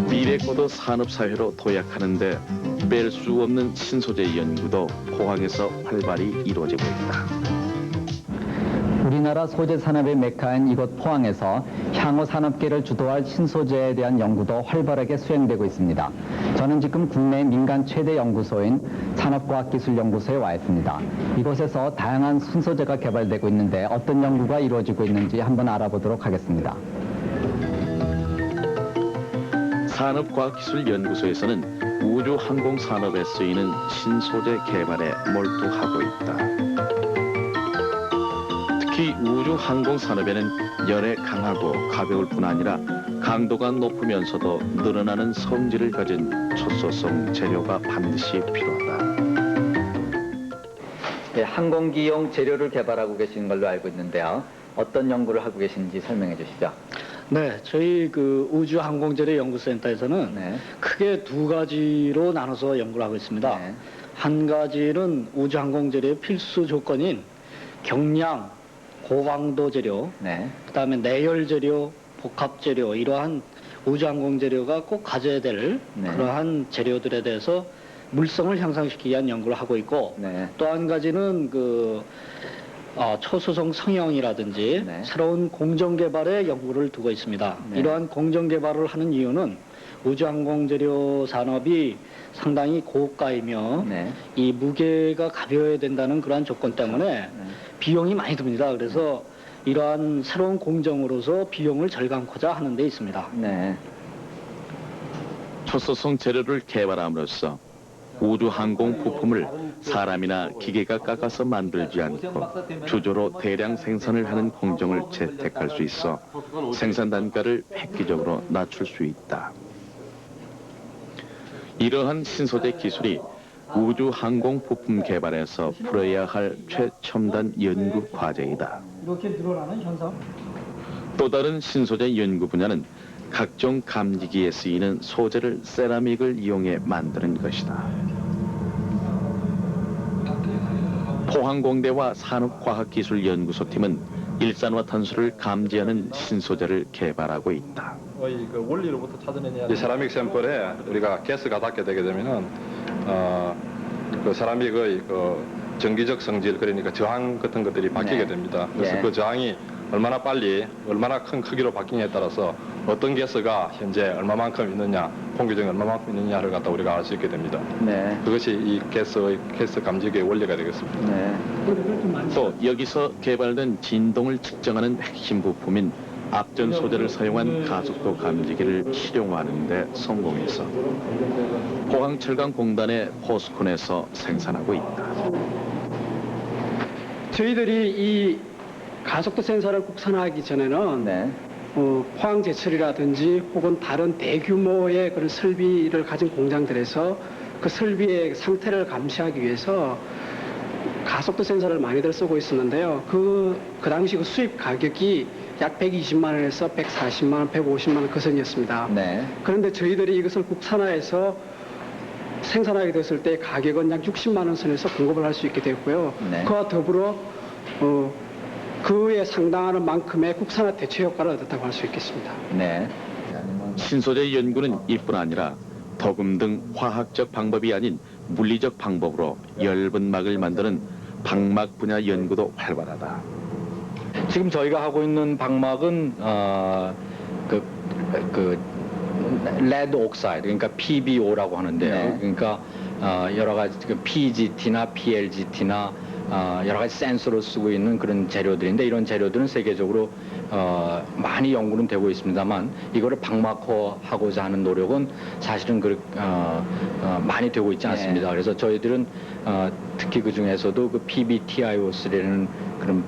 미래코드 산업사회로 도약하는데 뺄 수 없는 신소재 연구도 포항에서 활발히 이루어지고 있다. 우리나라 소재 산업의 메카인 이곳 포항에서 향후 산업계를 주도할 신소재에 대한 연구도 활발하게 수행되고 있습니다. 저는 지금 국내 민간 최대 연구소인 산업과학기술연구소에 와 있습니다. 이곳에서 다양한 신소재가 개발되고 있는데 어떤 연구가 이루어지고 있는지 한번 알아보도록 하겠습니다. 산업과학기술연구소에서는 우주항공산업에 쓰이는 신소재 개발에 몰두하고 있다. 특히 우주항공산업에는 열에 강하고 가벼울 뿐 아니라 강도가 높으면서도 늘어나는 성질을 가진 초소성 재료가 반드시 필요하다. 항공기용 재료를 개발하고 계신 걸로 알고 있는데요. 어떤 연구를 하고 계신지 설명해 주시죠. 네, 저희 우주항공재료연구센터에서는 네. 크게 두 가지로 나눠서 연구를 하고 있습니다. 네. 한 가지는 우주항공재료의 필수 조건인 경량, 고강도 재료, 네. 그다음에 내열 재료, 복합 재료, 이러한 우주항공 재료가 꼭 가져야 될 네. 그러한 재료들에 대해서 물성을 향상시키기 위한 연구를 하고 있고, 네. 또 한 가지는 초소성 성형이라든지 네. 새로운 공정 개발에 연구를 두고 있습니다. 네. 이러한 공정 개발을 하는 이유는 우주항공 재료 산업이 상당히 고가이며 네. 이 무게가 가벼워야 된다는 그러한 조건 때문에 비용이 많이 듭니다. 그래서 이러한 새로운 공정으로서 비용을 절감코자 하는 데 있습니다. 네. 초소성 재료를 개발함으로써 우주항공 부품을 사람이나 기계가 깎아서 만들지 않고 주조로 대량 생산을 하는 공정을 채택할 수 있어 생산 단가를 획기적으로 낮출 수 있다. 이러한 신소재 기술이 우주항공 부품 개발에서 풀어야 할 최첨단 연구 과제이다. 이렇게 늘어나는 현상. 또 다른 신소재 연구 분야는 각종 감지기에 쓰이는 소재를 세라믹을 이용해 만드는 것이다. 포항공대와 산업과학기술연구소팀은 일산화탄소를 감지하는 신소재를 개발하고 있다. 그 원리로부터 찾아내냐. 이 세라믹 샘플에 우리가 가스가 닿게 되게 되면은 그 세라믹의 그 정기적 성질, 그러니까 저항 같은 것들이 바뀌게 네. 됩니다. 그래서 예. 그 저항이 얼마나 빨리, 얼마나 큰 크기로 바뀌냐에 따라서 어떤 가스가 현재 얼마만큼 있느냐, 공기중에 얼마만큼 있느냐를 갖다 우리가 알 수 있게 됩니다. 네. 그것이 이 가스 감지기의 원리가 되겠습니다. 네. 또 여기서 개발된 진동을 측정하는 핵심 부품인 앞전 소재를 사용한 가속도 감지기를 실용화하는 데 성공해서 포항철강공단의 포스콘에서 생산하고 있다. 저희들이 이 가속도 센서를 국산화하기 전에는 네. 포항 제철이라든지 혹은 다른 대규모의 그런 설비를 가진 공장들에서 그 설비의 상태를 감시하기 위해서 가속도 센서를 많이들 쓰고 있었는데요. 그 당시 그 수입 가격이 약 120만 원에서 140만 원, 150만 원 그 선이었습니다. 네. 그런데 저희들이 이것을 국산화해서 생산하게 됐을 때 가격은 약 60만 원 선에서 공급을 할 수 있게 됐고요. 네. 그와 더불어 그에 상당하는 만큼의 국산화 대체 효과를 얻었다고 할 수 있겠습니다. 네. 신소재 연구는 이뿐 아니라 도금 등 화학적 방법이 아닌 물리적 방법으로 엷은 막을 만드는 방막 분야 연구도 활발하다. 지금 저희가 하고 있는 방막은 레드 옥사이드, 그러니까 PBO라고 하는데요. 네. 그러니까 여러 가지 PGT나 PLGT나 여러 가지 센서로 쓰고 있는 그런 재료들인데, 이런 재료들은 세계적으로 많이 연구는 되고 있습니다만 이거를 방막화하고자 하는 노력은 사실은 많이 되고 있지 않습니다. 네. 그래서 저희들은 특히 그 중에서도 그 PBTiOS라는 그런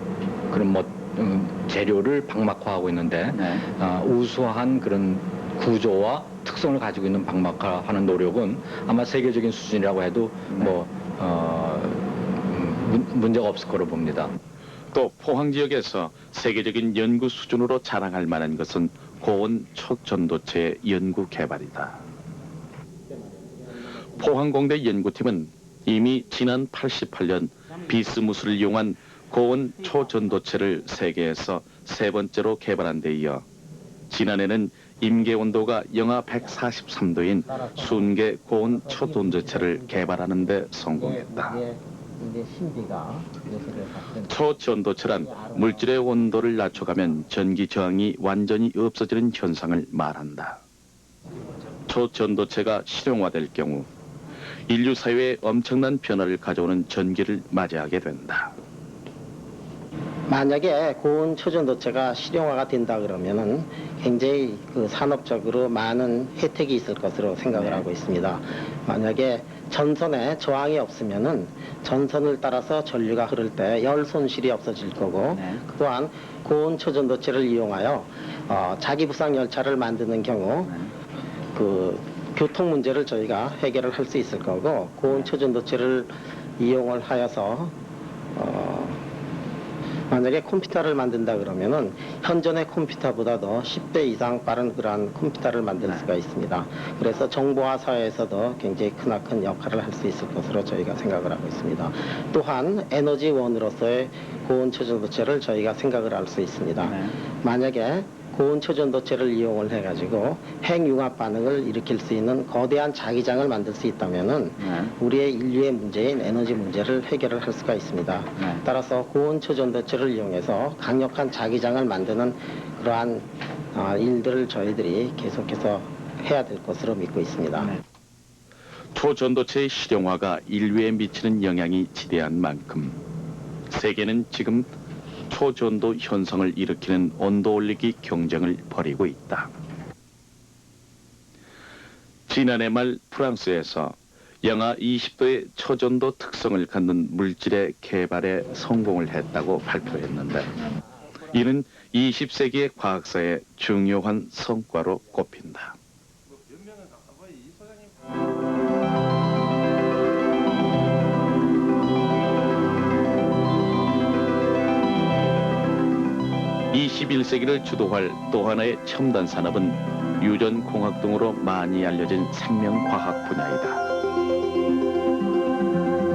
재료를 방막화하고 있는데, 네. 우수한 그런 구조와 특성을 가지고 있는 방막화하는 노력은 아마 세계적인 수준이라고 해도 문제가 없을 거로 봅니다. 또 포항 지역에서 세계적인 연구 수준으로 자랑할 만한 것은 고온 초전도체의 연구 개발이다. 포항공대 연구팀은 이미 지난 88년 비스무스를 이용한 고온 초전도체를 세계에서 세 번째로 개발한 데 이어 지난해는 임계 온도가 영하 143도인 순계 고온 초전도체를 개발하는 데 성공했다. 초전도체란 물질의 온도를 낮춰가면 전기 저항이 완전히 없어지는 현상을 말한다. 초전도체가 실용화될 경우 인류 사회에 엄청난 변화를 가져오는 전기를 맞이하게 된다. 만약에 고온 초전도체가 실용화가 된다 그러면은 굉장히 그 산업적으로 많은 혜택이 있을 것으로 생각을 하고 있습니다. 만약에 전선에 저항이 없으면은 전선을 따라서 전류가 흐를 때 열 손실이 없어질 거고, 또한 고온 초전도체를 이용하여 자기 부상 열차를 만드는 경우 그 교통 문제를 저희가 해결을 할 수 있을 거고, 고온 초전도체를 이용을 하여서 만약에 컴퓨터를 만든다 그러면은 현존의 컴퓨터보다도 10배 이상 빠른 그러한 컴퓨터를 만들 수가 있습니다. 그래서 정보화 사회에서도 굉장히 크나큰 역할을 할 수 있을 것으로 저희가 생각을 하고 있습니다. 또한 에너지원으로서의 고온 초전도체를 저희가 생각을 할 수 있습니다. 만약에 고온 초전도체를 이용을 해가지고 핵융합 반응을 일으킬 수 있는 거대한 자기장을 만들 수 있다면은 우리의 인류의 문제인 에너지 문제를 해결을 할 수가 있습니다. 따라서 고온 초전도체를 이용해서 강력한 자기장을 만드는 그러한 일들을 저희들이 계속해서 해야 될 것으로 믿고 있습니다. 초전도체의 실용화가 인류에 미치는 영향이 지대한 만큼 세계는 지금 초전도 현상을 일으키는 온도 올리기 경쟁을 벌이고 있다. 지난해 말 프랑스에서 영하 20도의 초전도 특성을 갖는 물질의 개발에 성공을 했다고 발표했는데, 이는 20세기의 과학사의 중요한 성과로 꼽힌다. (21세기를) 주도할 또 하나의 첨단 산업은 유전공학 등으로 많이 알려진 생명과학 분야이다.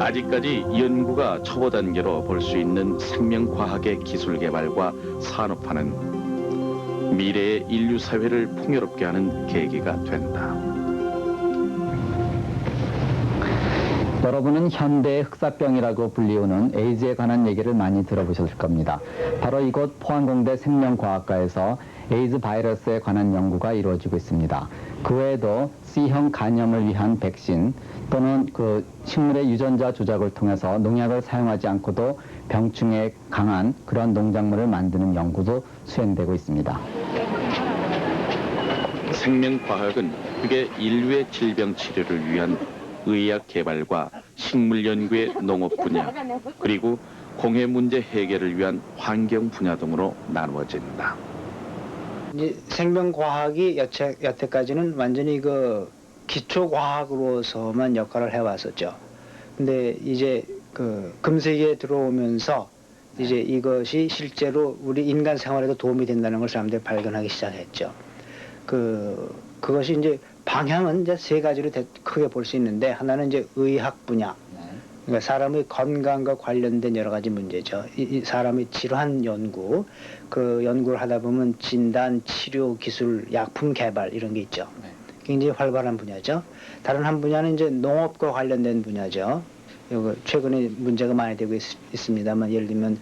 아직까지 연구가 초보 단계로 볼 수 있는 생명과학의 기술 개발과 산업화는 미래의 인류 사회를 풍요롭게 하는 계기가 된다. 여러분은 현대의 흑사병이라고 불리우는 에이즈에 관한 얘기를 많이 들어보셨을 겁니다. 바로 이곳 포항공대 생명과학과에서 에이즈 바이러스에 관한 연구가 이루어지고 있습니다. 그 외에도 C형 간염을 위한 백신 또는 그 식물의 유전자 조작을 통해서 농약을 사용하지 않고도 병충해에 강한 그런 농작물을 만드는 연구도 수행되고 있습니다. 생명과학은 그게 인류의 질병 치료를 위한 의학 개발과 식물 연구의 농업 분야, 그리고 공해 문제 해결을 위한 환경 분야 등으로 나누어진다. 이제 생명과학이 여태까지는 완전히 그 기초과학으로서만 역할을 해왔었죠. 근데 이제 그 금세기에 들어오면서 이제 이것이 실제로 우리 인간 생활에도 도움이 된다는 걸 사람들이 발견하기 시작했죠. 그것이 이제 방향은 이제 세 가지로 크게 볼 수 있는데, 하나는 이제 의학 분야, 그러니까 사람의 건강과 관련된 여러 가지 문제죠. 이 사람의 질환 연구, 그 연구를 하다 보면 진단, 치료, 기술, 약품 개발 이런 게 있죠. 굉장히 활발한 분야죠. 다른 한 분야는 이제 농업과 관련된 분야죠. 요거 최근에 문제가 많이 되고 있습니다만, 예를 들면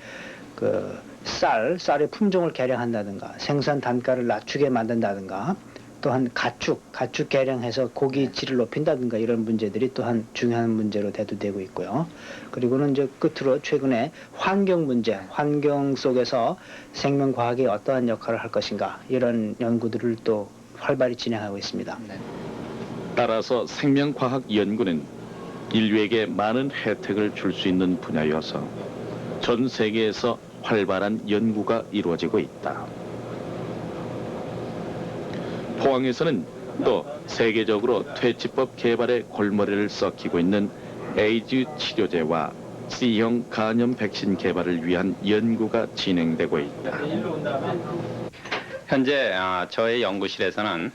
그 쌀의 품종을 개량한다든가 생산 단가를 낮추게 만든다든가, 또한 가축 개량해서 고기 질을 높인다든가 이런 문제들이 또한 중요한 문제로 대두되고 있고요. 그리고는 이제 끝으로 최근에 환경 문제, 환경 속에서 생명과학이 어떠한 역할을 할 것인가, 이런 연구들을 또 활발히 진행하고 있습니다. 따라서 생명과학 연구는 인류에게 많은 혜택을 줄 수 있는 분야여서 전 세계에서 활발한 연구가 이루어지고 있다. 포항에서는 또 세계적으로 퇴치법 개발에 골머리를 썩히고 있는 에이즈 치료제와 C형 간염 백신 개발을 위한 연구가 진행되고 있다. 현재 저의 연구실에서는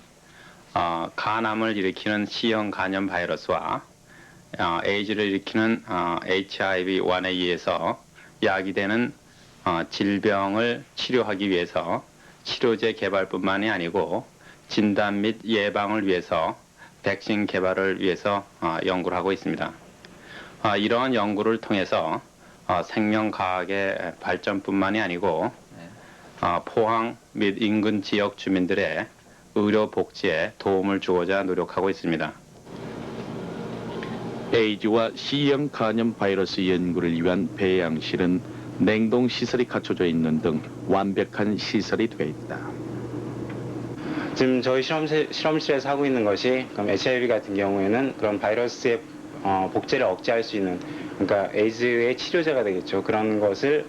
간암을 일으키는 C형 간염 바이러스와 에이즈를 일으키는 HIV-1A에서 야기되는 질병을 치료하기 위해서 치료제 개발뿐만이 아니고 진단 및 예방을 위해서 백신 개발을 위해서 연구를 하고 있습니다. 이러한 연구를 통해서 생명과학의 발전뿐만이 아니고 포항 및 인근 지역 주민들의 의료 복지에 도움을 주고자 노력하고 있습니다. 에이즈와 C형 간염 바이러스 연구를 위한 배양실은 냉동 시설이 갖춰져 있는 등 완벽한 시설이 되어 있다. 지금 저희 실험실에서 하고 있는 것이 그럼 HIV 같은 경우에는 그런 바이러스의 복제를 억제할 수 있는, 그러니까 에이즈의 치료제가 되겠죠. 그런 것을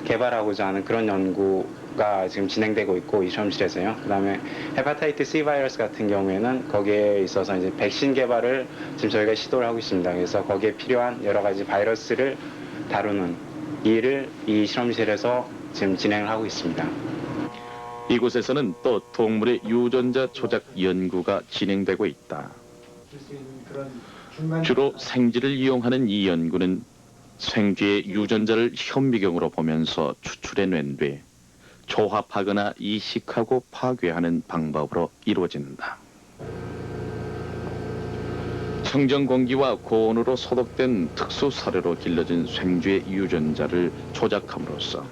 개발하고자 하는 그런 연구가 지금 진행되고 있고, 이 실험실에서요. 그다음에 헤파타이티스 C 바이러스 같은 경우에는 거기에 있어서 이제 백신 개발을 지금 저희가 시도를 하고 있습니다. 그래서 거기에 필요한 여러 가지 바이러스를 다루는 일을 이 실험실에서 지금 진행을 하고 있습니다. 이곳에서는 또 동물의 유전자 조작 연구가 진행되고 있다. 주로 생쥐를 이용하는 이 연구는 생쥐의 유전자를 현미경으로 보면서 추출해낸 뒤 조합하거나 이식하고 파괴하는 방법으로 이루어진다. 청정 공기와 고온으로 소독된 특수 사료로 길러진 생쥐의 유전자를 조작함으로써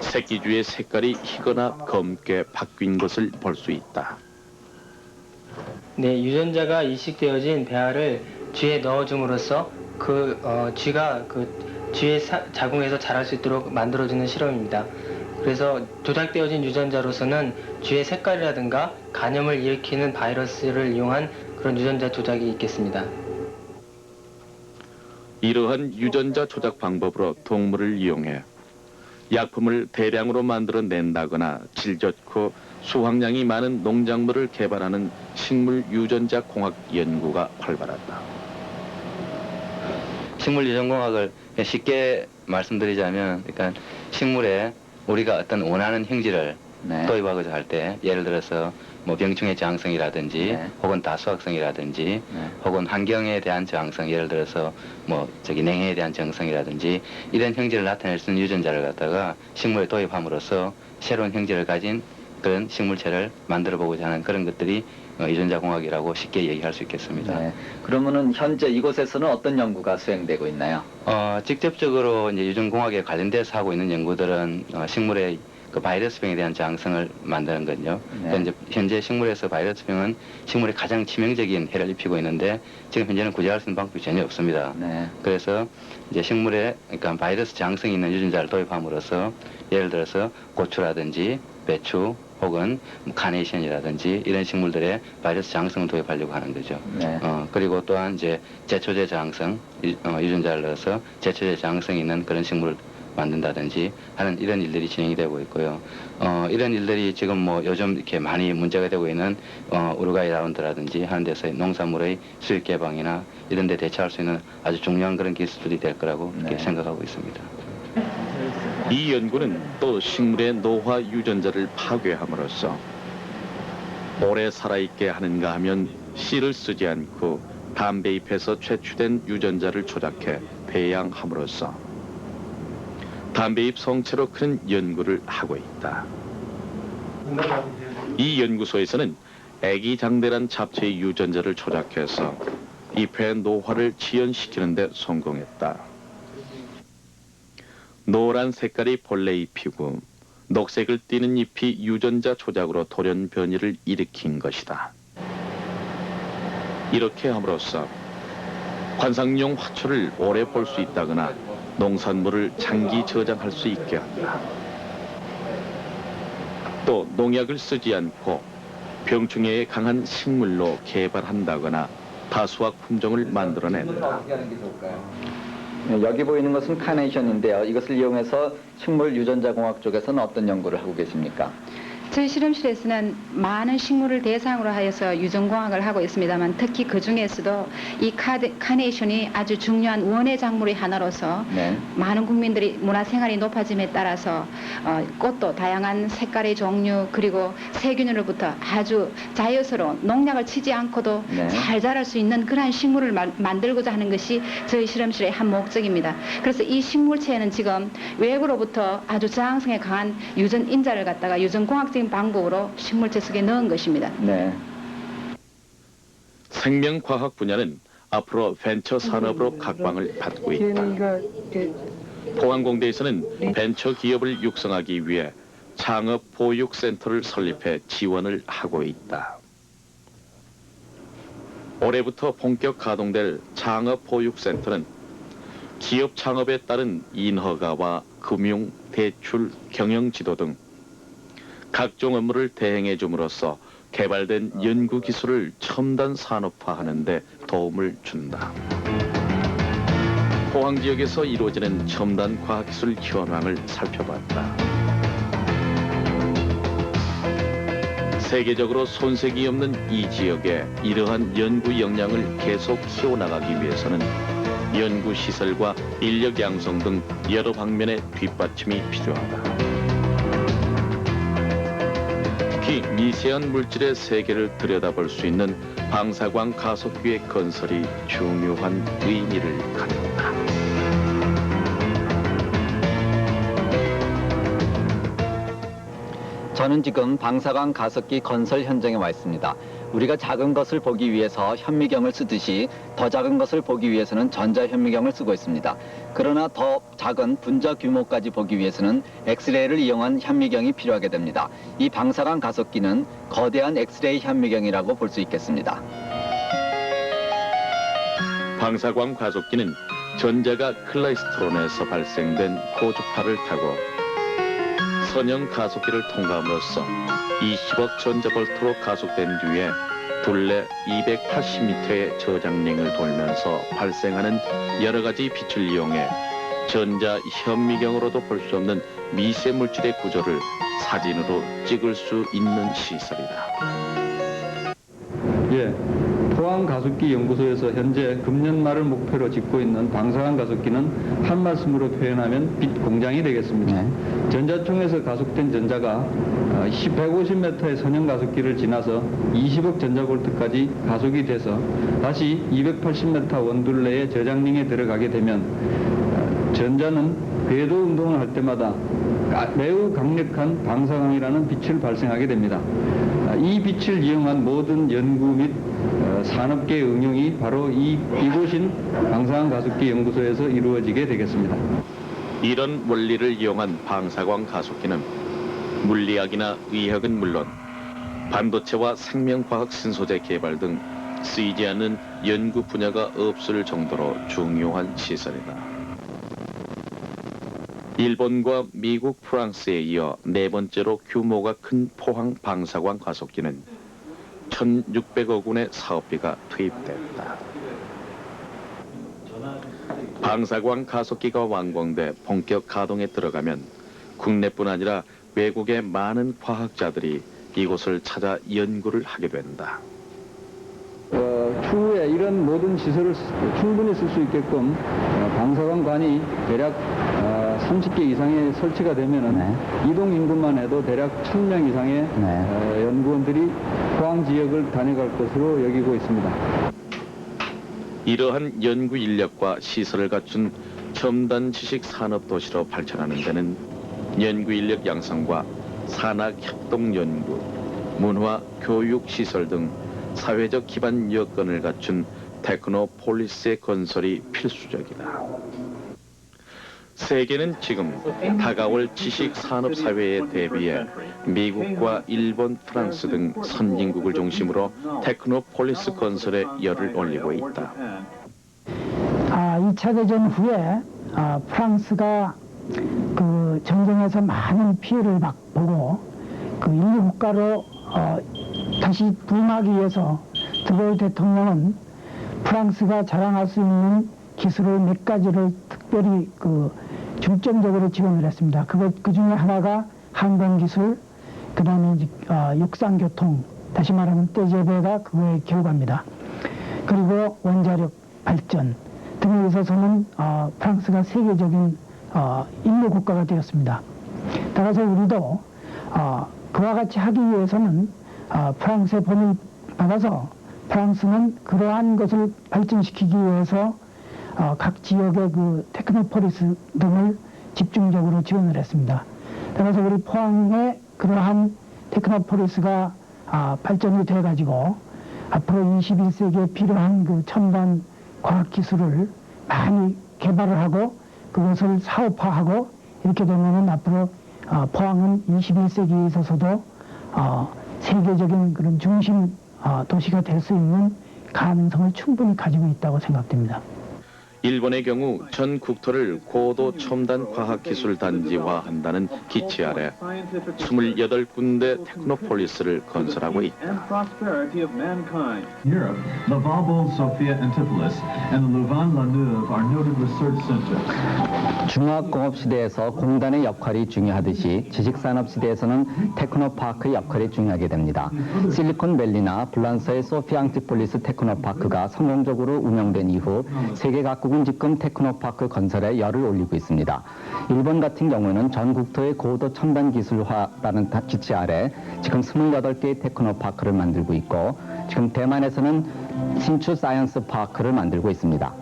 새끼쥐의 색깔이 희거나 검게 바뀐 것을 볼 수 있다. 네, 유전자가 이식되어진 배아를 쥐에 넣어줌으로써 쥐가 쥐의 자궁에서 자랄 수 있도록 만들어주는 실험입니다. 그래서 조작되어진 유전자로서는 쥐의 색깔이라든가 간염을 일으키는 바이러스를 이용한 그런 유전자 조작이 있겠습니다. 이러한 유전자 조작 방법으로 동물을 이용해 약품을 대량으로 만들어낸다거나 질 좋고 수확량이 많은 농작물을 개발하는 식물 유전자 공학 연구가 활발하다. 식물 유전공학을 쉽게 말씀드리자면, 그러니까 식물에 우리가 어떤 원하는 형질을 도입하고자 할 때, 예를 들어서 뭐 병충해 저항성이라든지 혹은 다수학성이라든지 혹은 환경에 대한 저항성, 예를 들어서 뭐 냉해에 대한 저항성이라든지 이런 형질을 나타낼 수 있는 유전자를 갖다가 식물에 도입함으로써 새로운 형질을 가진 그런 식물체를 만들어 보고자 하는 그런 것들이 유전자 공학이라고 쉽게 얘기할 수 있겠습니다. 네. 그러면은 현재 이곳에서는 어떤 연구가 수행되고 있나요? 직접적으로 이제 유전 공학에 관련돼서 하고 있는 연구들은 식물의 그 바이러스병에 대한 저항성을 만드는 거죠. 그러니까 이제 현재 식물에서 바이러스병은 식물에 가장 치명적인 해를 입히고 있는데 지금 현재는 구제할 수 있는 방법이 전혀 없습니다. 그래서 이제 식물에 그러니까 바이러스 저항성이 있는 유전자를 도입함으로써 예를 들어서 고추라든지 배추 혹은 카네이션이라든지 이런 식물들의 바이러스 저항성을 도입하려고 하는 거죠. 그리고 또한 이제 제초제 저항성 유전자를 넣어서 제초제 저항성이 있는 그런 식물을 만든다든지 하는 이런 일들이 진행이 되고 있고요. 이런 일들이 지금 뭐 요즘 이렇게 많이 문제가 되고 있는 우루과이 라운드라든지 하는 데서의 농산물의 수익 개방이나 이런 데 대처할 수 있는 아주 중요한 그런 기술들이 될 거라고 이렇게 생각하고 있습니다. 이 연구는 또 식물의 노화 유전자를 파괴함으로써 오래 살아있게 하는가 하면 씨를 쓰지 않고 담배잎에서 채취된 유전자를 조작해 배양함으로써 담배잎 성체로 크는 연구를 하고 있다. 이 연구소에서는 애기장대란 잡채의 유전자를 조작해서 잎의 노화를 지연시키는 데 성공했다. 노란 색깔이 본래 잎이고 녹색을 띠는 잎이 유전자 조작으로 돌연 변이를 일으킨 것이다. 이렇게 함으로써 관상용 화초를 오래 볼 수 있다거나 농산물을 장기 저장할 수 있게 한다. 또 농약을 쓰지 않고 병충해에 강한 식물로 개발한다거나 다수학 품종을 만들어낸다. 여기 보이는 것은 카네이션인데요. 이것을 이용해서 식물 유전자 공학 쪽에서는 어떤 연구를 하고 계십니까? 저희 실험실에서는 많은 식물을 대상으로 하여서 유전공학을 하고 있습니다만 특히 그 중에서도 이 카네이션이 아주 중요한 원예 작물의 하나로서 많은 국민들이 문화생활이 높아짐에 따라서 꽃도 다양한 색깔의 종류 그리고 세균으로부터 아주 자연스러운 농약을 치지 않고도 잘 자랄 수 있는 그러한 식물을 만들고자 하는 것이 저희 실험실의 한 목적입니다. 그래서 이 식물체에는 지금 외부로부터 아주 저항성에 강한 유전 인자를 갖다가 유전공학적인 새로운 방법으로 식물체 속에 넣은 것입니다. 네. 생명과학 분야는 앞으로 벤처 산업으로 각광을 받고 있다. 포항공대에서는 벤처 기업을 육성하기 위해 창업 보육센터를 설립해 지원을 하고 있다. 올해부터 본격 가동될 창업 보육센터는 기업 창업에 따른 인허가와 금융, 대출, 경영 지도 등 각종 업무를 대행해 줌으로써 개발된 연구 기술을 첨단 산업화하는 데 도움을 준다. 포항 지역에서 이루어지는 첨단 과학기술 현황을 살펴봤다. 세계적으로 손색이 없는 이 지역에 이러한 연구 역량을 계속 키워나가기 위해서는 연구시설과 인력 양성 등 여러 방면의 뒷받침이 필요하다. 특히 미세한 물질의 세계를 들여다볼 수 있는 방사광 가속기의 건설이 중요한 의미를 갖는다. 저는 지금 방사광 가속기 건설 현장에 와 있습니다. 우리가 작은 것을 보기 위해서 현미경을 쓰듯이 더 작은 것을 보기 위해서는 전자현미경을 쓰고 있습니다. 그러나 더 작은 분자 규모까지 보기 위해서는 엑스레이를 이용한 현미경이 필요하게 됩니다. 이 방사광 가속기는 거대한 엑스레이 현미경이라고 볼 수 있겠습니다. 방사광 가속기는 전자가 클라이스트론에서 발생된 고주파를 타고 선형 가속기를 통과함으로써 20억 전자볼트로 가속된 뒤에 둘레 280m의 저장링을 돌면서 발생하는 여러 가지 빛을 이용해 전자 현미경으로도 볼 수 없는 미세 물질의 구조를 사진으로 찍을 수 있는 시설이다. 예, 포항 가속기 연구소에서 현재 금년 말을 목표로 짓고 있는 방사광 가속기는 한 말씀으로 표현하면 빛 공장이 되겠습니다. 전자총에서 가속된 전자가 150m의 선형 가속기를 지나서 20억 전자볼트까지 가속이 돼서 다시 280m 원둘레의 저장링에 들어가게 되면 전자는 궤도 운동을 할 때마다 매우 강력한 방사광이라는 빛을 발생하게 됩니다. 이 빛을 이용한 모든 연구 및 산업계의 응용이 바로 이곳인 방사광 가속기 연구소에서 이루어지게 되겠습니다. 이런 원리를 이용한 방사광 가속기는 물리학이나 의학은 물론 반도체와 생명과학 신소재 개발 등 쓰이지 않는 연구 분야가 없을 정도로 중요한 시설이다. 일본과 미국, 프랑스에 이어 네 번째로 규모가 큰 포항 방사광 가속기는 1,600억 원의 사업비가 투입됐다. 방사광 가속기가 완공돼 본격 가동에 들어가면 국내뿐 아니라 외국의 많은 과학자들이 이곳을 찾아 연구를 하게 된다. 추후에 이런 모든 시설을 충분히 쓸 수 있게끔 방사광관이 대략 30개 이상의 설치가 되면은 이동 인구만 해도 대략 1,000명 이상의 연구원들이 포항 지역을 다녀갈 것으로 여기고 있습니다. 이러한 연구 인력과 시설을 갖춘 첨단 지식 산업 도시로 발전하는 데는 연구 인력 양성과 산학 협동 연구, 문화, 교육 시설 등 사회적 기반 여건을 갖춘 테크노폴리스의 건설이 필수적이다. 세계는 지금 다가올 지식 산업 사회에 대비해 미국과 일본, 프랑스 등 선진국을 중심으로 테크노폴리스 건설에 열을 올리고 있다. 2차 대전 후에 프랑스가 그 전쟁에서 많은 피해를 보고 그 인류 국가로 다시 부흥하기 위해서 드골 대통령은 프랑스가 자랑할 수 있는 기술을 몇 가지를 특별히 중점적으로 지원을 했습니다. 그 중에 하나가 항공기술, 그 다음에 육상교통, 다시 말하면 떼제베가 그거에 결과입니다. 그리고 원자력 발전 등에 있어서는 프랑스가 세계적인 인류 국가가 되었습니다. 따라서 우리도 그와 같이 하기 위해서는 프랑스의 본을 받아서 프랑스는 그러한 것을 발전시키기 위해서 각 지역의 그 테크노폴리스 등을 집중적으로 지원을 했습니다. 따라서 우리 포항에 그러한 테크노폴리스가 발전이 돼가지고 앞으로 21세기에 필요한 그 첨단 과학기술을 많이 개발을 하고 그것을 사업화하고 이렇게 되면은 앞으로 포항은 21세기에 있어서도 세계적인 그런 중심 도시가 될 수 있는 가능성을 충분히 가지고 있다고 생각됩니다. 일본의 경우 전 국토를 고도 첨단 과학기술 단지화한다는 기치 아래 28군데 테크노폴리스를 건설하고 있다. Europe, Laval, Sofia, Antipolis, and the Louvain-la-Neuve are noted research centers. 중화공업 시대에서 공단의 역할이 중요하듯이 지식산업 시대에서는 테크노파크의 역할이 중요하게 됩니다. 실리콘밸리나 불란서의 소피아 안티폴리스 테크노파크가 성공적으로 운영된 이후 세계 각국은 지금 테크노파크 건설에 열을 올리고 있습니다. 일본 같은 경우는 전 국토의 고도 첨단 기술화라는 기치 아래 지금 28개의 테크노파크를 만들고 있고 지금 대만에서는 신추 사이언스 파크를 만들고 있습니다.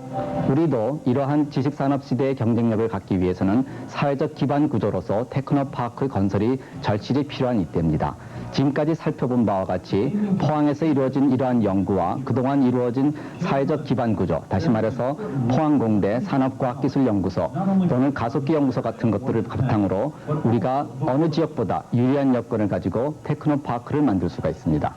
우리도 이러한 지식산업 시대의 경쟁력을 갖기 위해서는 사회적 기반 구조로서 테크노파크 건설이 절실히 필요한 이때입니다. 지금까지 살펴본 바와 같이 포항에서 이루어진 이러한 연구와 그동안 이루어진 사회적 기반 구조, 다시 말해서 포항공대 산업과학기술연구소 또는 가속기연구소 같은 것들을 바탕으로 우리가 어느 지역보다 유리한 여건을 가지고 테크노파크를 만들 수가 있습니다.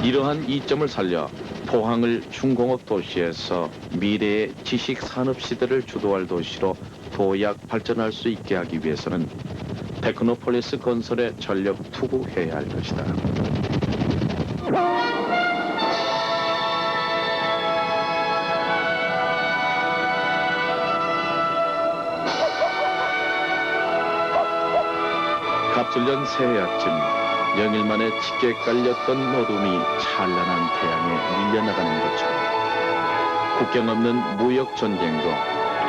이러한 이점을 살려 포항을 중공업 도시에서 미래의 지식 산업 시대를 주도할 도시로 도약 발전할 수 있게 하기 위해서는 테크노폴리스 건설에 전력 투구해야 할 것이다. 갑술년 새해 아침 영일 만에 짙게 깔렸던 어둠이 찬란한 태양에 밀려나가는 것처럼 국경 없는 무역 전쟁도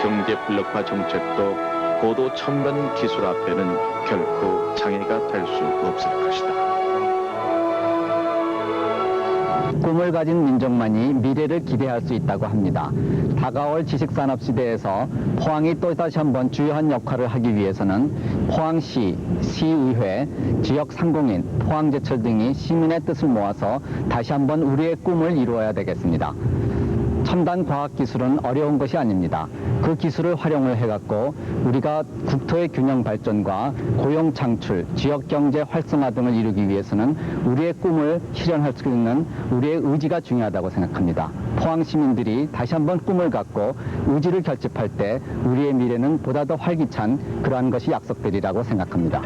경제 블록화 정책도 고도 첨단 기술 앞에는 결코 장애가 될 수 없을 것이다. 꿈을 가진 민족만이 미래를 기대할 수 있다고 합니다. 다가올 지식산업 시대에서 포항이 또다시 한번 주요한 역할을 하기 위해서는 포항시, 시의회, 지역 상공인, 포항제철 등이 시민의 뜻을 모아서 다시 한번 우리의 꿈을 이루어야 되겠습니다. 첨단 과학기술은 어려운 것이 아닙니다. 그 기술을 활용을 해갖고 우리가 국토의 균형 발전과 고용 창출, 지역경제 활성화 등을 이루기 위해서는 우리의 꿈을 실현할 수 있는 우리의 의지가 중요하다고 생각합니다. 포항 시민들이 다시 한번 꿈을 갖고 의지를 결집할 때 우리의 미래는 보다 더 활기찬 그러한 것이 약속되리라고 생각합니다.